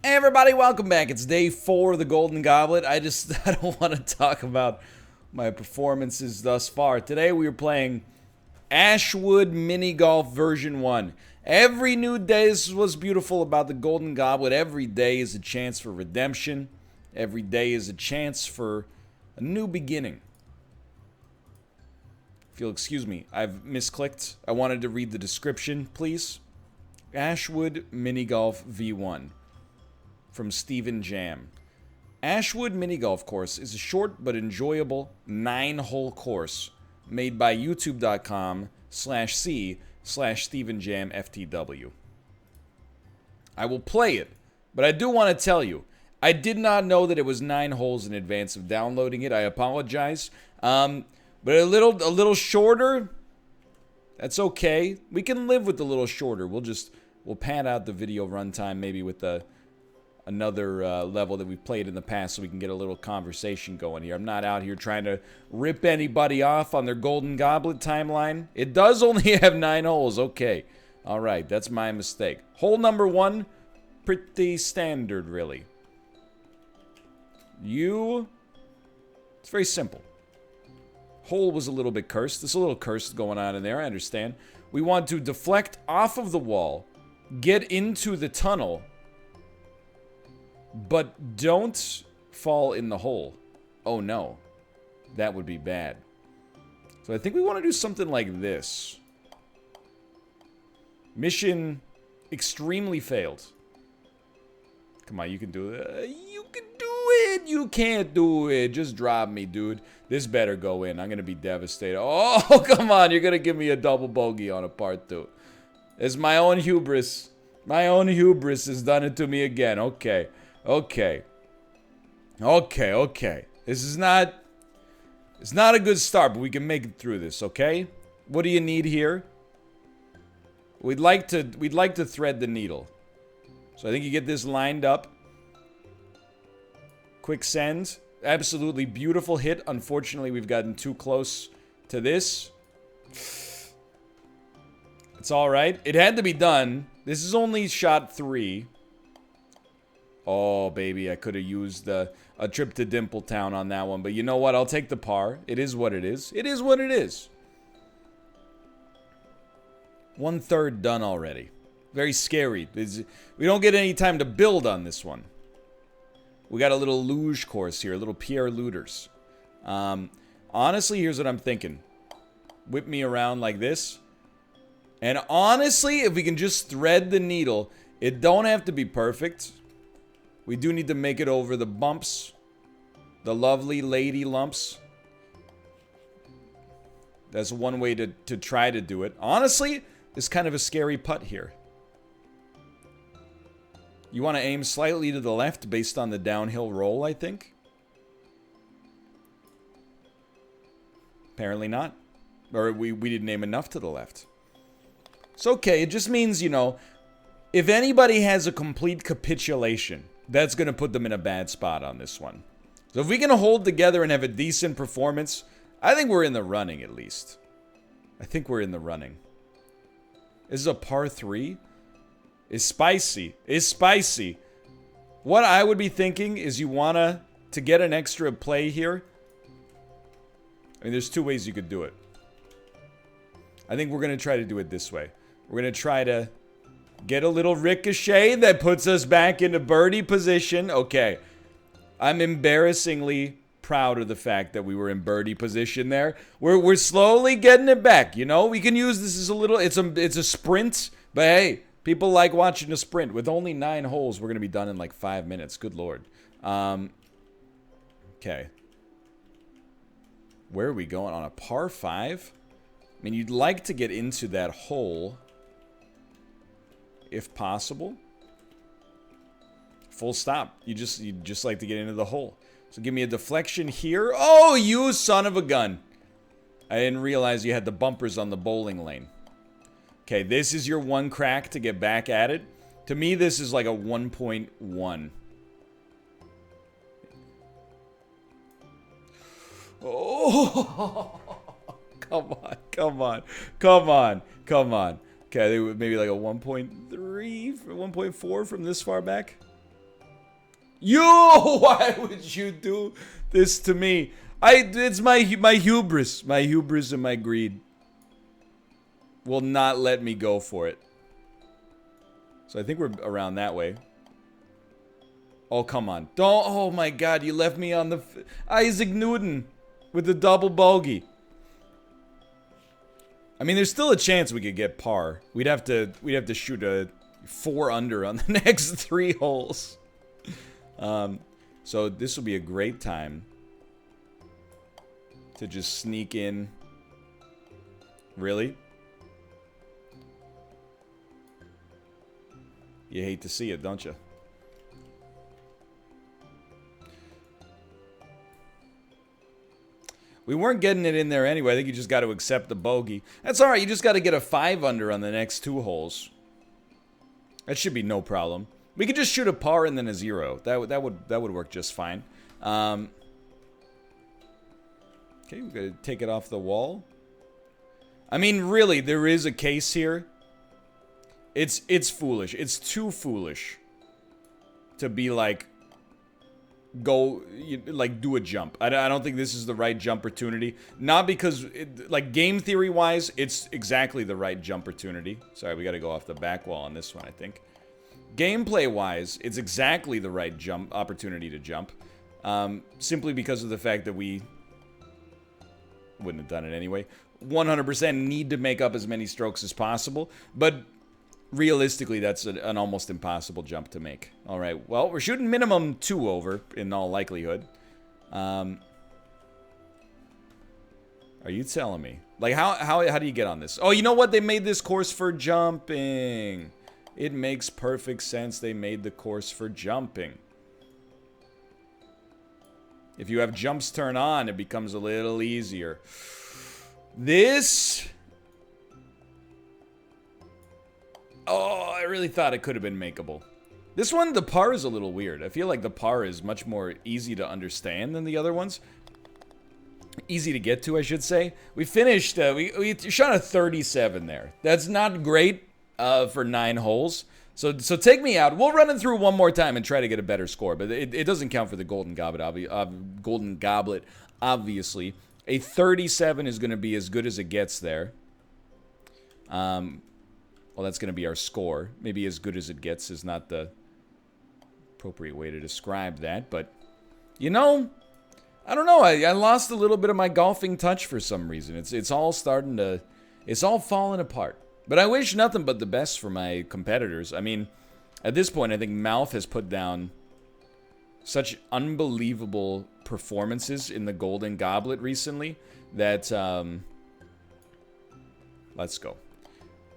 Hey everybody, welcome back. It's day 4 of the Golden Goblet. I don't want to talk about my performances thus far. Today we are playing Ashwood Mini Golf version 1. Every new day, this is what's beautiful about the Golden Goblet. Every day is a chance for redemption. Every day is a chance for a new beginning. If you'll excuse me, I've misclicked. I wanted to read the description, please. Ashwood Mini Golf V1. From Stephen Jam. Ashwood Mini Golf Course is a short but enjoyable 9-hole course made by youtube.com/c/StephenJamFTW. I will play it, but I do want to tell you, I did not know that it was 9 holes in advance of downloading it. I apologize. But a little shorter, that's okay. We can live with a little shorter. We'll pad out the video runtime maybe with another level that we've played in the past so we can get a little conversation going here. I'm not out here trying to rip anybody off on their Golden Goblet timeline. It does only have 9 holes. Okay. All right. That's my mistake. Hole number 1, pretty standard, really. It's very simple. Hole was a little bit cursed. There's a little curse going on in there. I understand. We want to deflect off of the wall, get into the tunnel, but don't fall in the hole. Oh no. That would be bad. So I think we want to do something like this. Mission extremely failed. Come on, you can do it. You can do it. You can't do it. Just drop me, dude. This better go in. I'm going to be devastated. Oh, come on. You're going to give me a double bogey on a part 2. It's my own hubris. My own hubris has done it to me again. Okay. Okay. This is not... It's not a good start, but we can make it through this, okay? What do you need here? We'd like to thread the needle. So I think you get this lined up. Quick send. Absolutely beautiful hit. Unfortunately, we've gotten too close to this. It's alright. It had to be done. This is only shot 3. Oh, baby, I could have used a trip to Dimpletown on that one. But you know what? I'll take the par. It is what it is. It is what it is. 1/3 done already. Very scary. We don't get any time to build on this one. We got a little luge course here. A little Pierre Luders. Honestly, here's what I'm thinking. Whip me around like this. And honestly, if we can just thread the needle, it don't have to be perfect. We do need to make it over the bumps. The lovely lady lumps. That's one way to try to do it. Honestly, it's kind of a scary putt here. You want to aim slightly to the left based on the downhill roll, I think. Apparently not. Or we didn't aim enough to the left. It's okay. It just means, you know, if anybody has a complete capitulation, that's going to put them in a bad spot on this one. So if we can hold together and have a decent performance, I think we're in the running at least. I think we're in the running. This is a par 3. It's spicy. It's spicy. What I would be thinking is you want to get an extra play here. I mean, there's 2 ways you could do it. I think we're going to try to do it this way. We're going to try to get a little ricochet that puts us back into birdie position. Okay. I'm embarrassingly proud of the fact that we were in birdie position there. We're slowly getting it back, you know? We can use this as a little... It's a sprint, but hey, people like watching a sprint. With only 9 holes, we're going to be done in like 5 minutes. Good lord. Okay. Where are we going? On a par 5? I mean, you'd like to get into that hole... if possible. Full stop. You'd just like to get into the hole. So give me a deflection here. Oh, you son of a gun. I didn't realize you had the bumpers on the bowling lane. Okay, this is your one crack to get back at it. To me, this is like a 1.1. Oh, come on, come on, come on, come on. Okay, I think maybe like a 1.3, 1.4 from this far back. You, why would you do this to me? It's my hubris. My hubris and my greed will not let me go for it. So I think we're around that way. Oh, come on. Don't, oh my god, you left me on the... Isaac Newton with the double bogey. I mean, there's still a chance we could get par. We'd have to shoot a 4 under on the next 3 holes. So this will be a great time to just sneak in. Really? You hate to see it, don't you? We weren't getting it in there anyway. I think you just got to accept the bogey. That's all right. You just got to get a 5 under on the next 2 holes. That should be no problem. We could just shoot a par and then a 0. That would work just fine. Okay, we're gonna take it off the wall. I mean, really, there is a case here. It's foolish. It's too foolish to be like, do a jump. I don't think this is the right jump opportunity. Not because, like, game theory wise, it's exactly the right jump opportunity. Sorry, we got to go off the back wall on this one, I think. Gameplay wise, it's exactly the right jump opportunity to jump. Simply because of the fact that we wouldn't have done it anyway. 100% need to make up as many strokes as possible, but realistically, that's an almost impossible jump to make. All right, well, we're shooting minimum 2 over in all likelihood. Are you telling me? Like, how do you get on this? Oh, you know what? They made this course for jumping. It makes perfect sense they made the course for jumping. If you have jumps turn on, it becomes a little easier. This... Oh, I really thought it could have been makeable. This one, the par is a little weird. I feel like the par is much more easy to understand than the other ones. Easy to get to, I should say. We finished, we shot a 37 there. That's not great for 9 holes. So take me out. We'll run it through one more time and try to get a better score. But it doesn't count for the Golden Goblet, obviously. A 37 is going to be as good as it gets there. Well, that's going to be our score. Maybe as good as it gets is not the appropriate way to describe that. But, you know, I don't know. I lost a little bit of my golfing touch for some reason. It's all starting to... It's all falling apart. But I wish nothing but the best for my competitors. I mean, at this point, I think MALF has put down such unbelievable performances in the Golden Goblet recently that, let's go.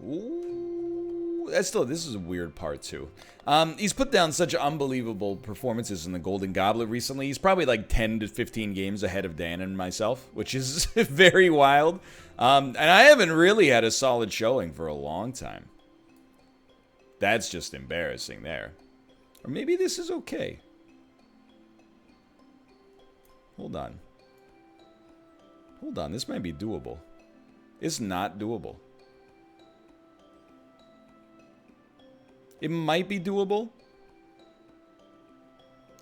Ooh, this is a weird part, too. He's put down such unbelievable performances in the Golden Goblet recently. He's probably like 10 to 15 games ahead of Dan and myself, which is very wild. And I haven't really had a solid showing for a long time. That's just embarrassing there. Or maybe this is okay. Hold on. Hold on, this might be doable. It's not doable. It might be doable.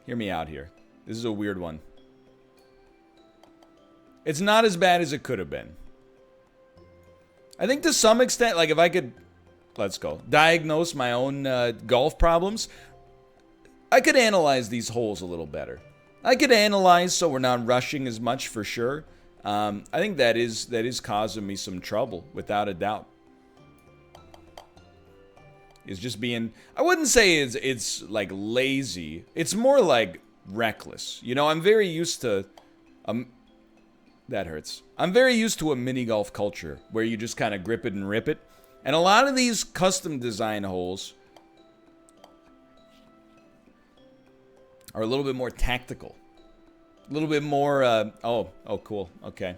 Hear me out here. This is a weird one. It's not as bad as it could have been. I think to some extent, like if I could, let's go, diagnose my own golf problems, I could analyze these holes a little better. I could analyze so we're not rushing as much for sure. I think that is causing me some trouble, without a doubt. Is just being, I wouldn't say it's like lazy. It's more like reckless. You know, I'm very used to, that hurts. I'm very used to a mini golf culture where you just kind of grip it and rip it. And a lot of these custom design holes are a little bit more tactical. A little bit more, oh, cool. Okay.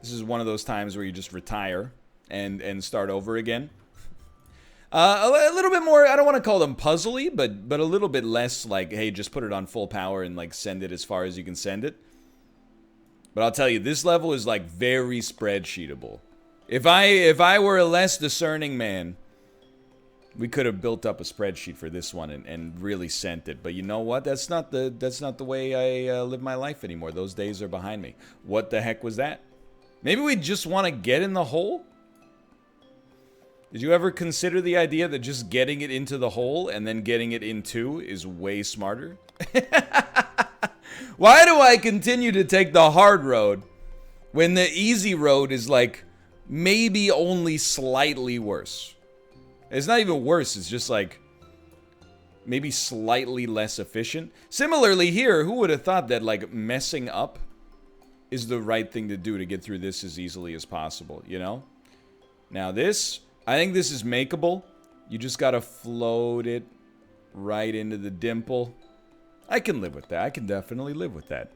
This is one of those times where you just retire and start over again. A little bit more, I don't want to call them puzzly, but a little bit less like, hey, just put it on full power and like send it as far as you can send it. But I'll tell you, this level is like very spreadsheetable. If I were a less discerning man, we could have built up a spreadsheet for this one and really sent it. But you know what? That's not the way I live my life anymore. Those days are behind me. What the heck was that? Maybe we just want to get in the hole? Did you ever consider the idea that just getting it into the hole and then getting it into is way smarter? Why do I continue to take the hard road when the easy road is like maybe only slightly worse? It's not even worse, it's just like maybe slightly less efficient. Similarly here, who would have thought that like messing up is the right thing to do to get through this as easily as possible, you know? Now this, I think this is makeable. You just gotta float it right into the dimple. I can live with that. I can definitely live with that.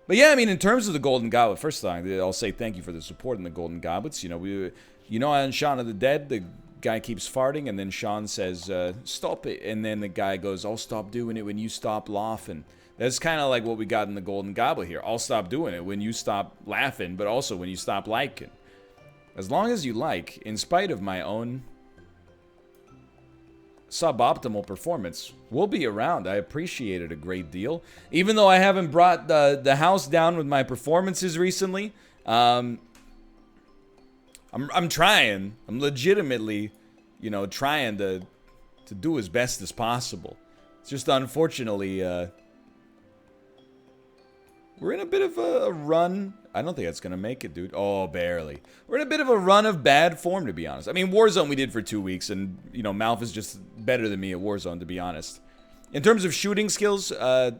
But yeah, I mean, in terms of the Golden Goblet, first thing, I'll say thank you for the support in the Golden Goblets. You know, on Shaun of the Dead, the guy keeps farting, and then Shaun says, stop it. And then the guy goes, I'll stop doing it when you stop laughing. That's kind of like what we got in the Golden Goblet here. I'll stop doing it when you stop laughing, but also when you stop liking. As long as you like, in spite of my own suboptimal performance, we'll be around. I appreciate it a great deal. Even though I haven't brought the house down with my performances recently, I'm trying. I'm legitimately, you know, trying to do as best as possible. It's just unfortunately, we're in a bit of a run. I don't think that's going to make it, dude. Oh, barely. We're in a bit of a run of bad form, to be honest. I mean, Warzone we did for 2 weeks, and, you know, MALF is just better than me at Warzone, to be honest. In terms of shooting skills, I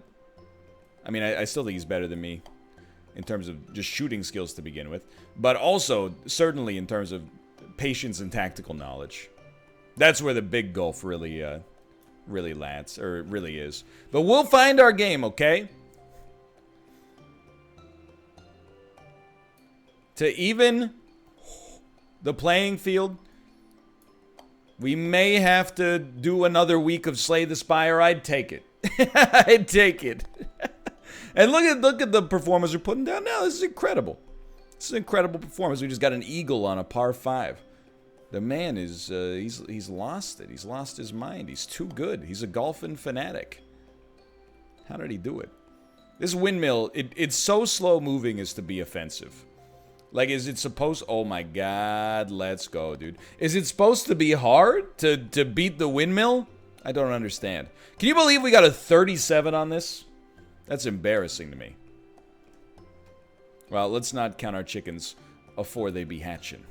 mean, I still think he's better than me in terms of just shooting skills to begin with. But also, certainly in terms of patience and tactical knowledge. That's where the big gulf really lands, or really is. But we'll find our game, okay? To even the playing field, we may have to do another week of Slay the Spire. I'd take it. I'd take it. And look at the performance we're putting down now. This is incredible. This is an incredible performance. We just got an eagle on a par 5. The man is he's lost it. He's lost his mind. He's too good. He's a golfing fanatic. How did he do it? This windmill, it's so slow moving as to be offensive. Like, is it supposed... Oh, my God. Let's go, dude. Is it supposed to be hard to beat the windmill? I don't understand. Can you believe we got a 37 on this? That's embarrassing to me. Well, let's not count our chickens afore they be hatching.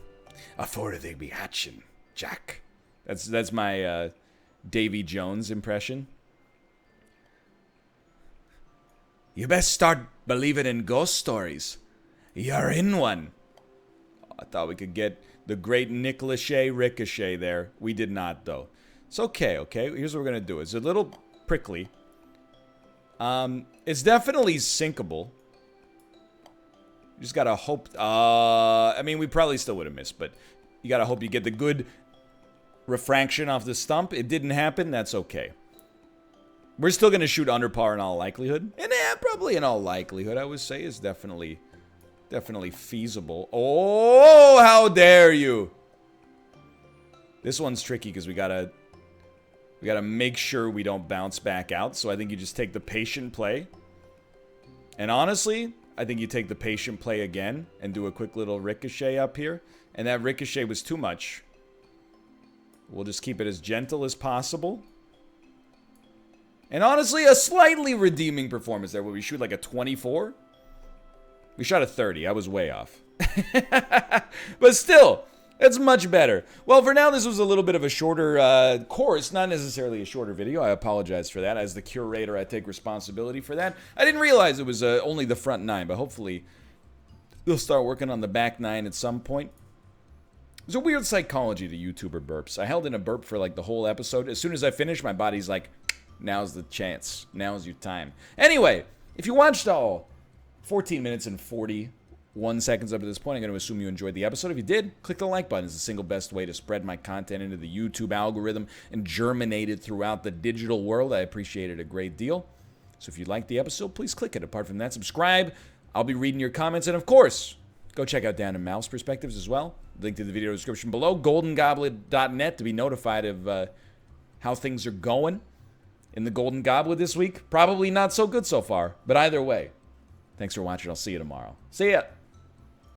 Afore they be hatching, Jack. That's my Davy Jones impression. You best start believing in ghost stories. You're in one. Oh, I thought we could get the great Nick Lachey ricochet there. We did not, though. It's okay, okay? Here's what we're going to do. It's a little prickly. It's definitely sinkable. You just got to hope... I mean, we probably still would have missed, but you got to hope you get the good refraction off the stump. It didn't happen. That's okay. We're still going to shoot under par in all likelihood. And yeah, probably in all likelihood, I would say, is definitely feasible. Oh, how dare you! This one's tricky because we gotta make sure we don't bounce back out. So I think you just take the patient play. And honestly, I think you take the patient play again and do a quick little ricochet up here. And that ricochet was too much. We'll just keep it as gentle as possible. And honestly, a slightly redeeming performance there where we shoot like a 24. We shot a 30. I was way off. But still, that's much better. Well, for now, this was a little bit of a shorter course. Not necessarily a shorter video. I apologize for that. As the curator, I take responsibility for that. I didn't realize it was only the front 9, but hopefully they'll start working on the back 9 at some point. There's a weird psychology to YouTuber burps. I held in a burp for like the whole episode. As soon as I finish, my body's like, now's the chance. Now's your time. Anyway, if you watched all 14 minutes and 41 seconds up to this point, I'm going to assume you enjoyed the episode. If you did, click the like button. It's the single best way to spread my content into the YouTube algorithm and germinate it throughout the digital world. I appreciate it a great deal. So if you liked the episode, please click it. Apart from that, subscribe. I'll be reading your comments. And of course, go check out Dan and MALF's perspectives as well. Link to the video description below. GoldenGoblet.net to be notified of how things are going in the Golden Goblet this week. Probably not so good so far, but either way, thanks for watching. I'll see you tomorrow. See ya.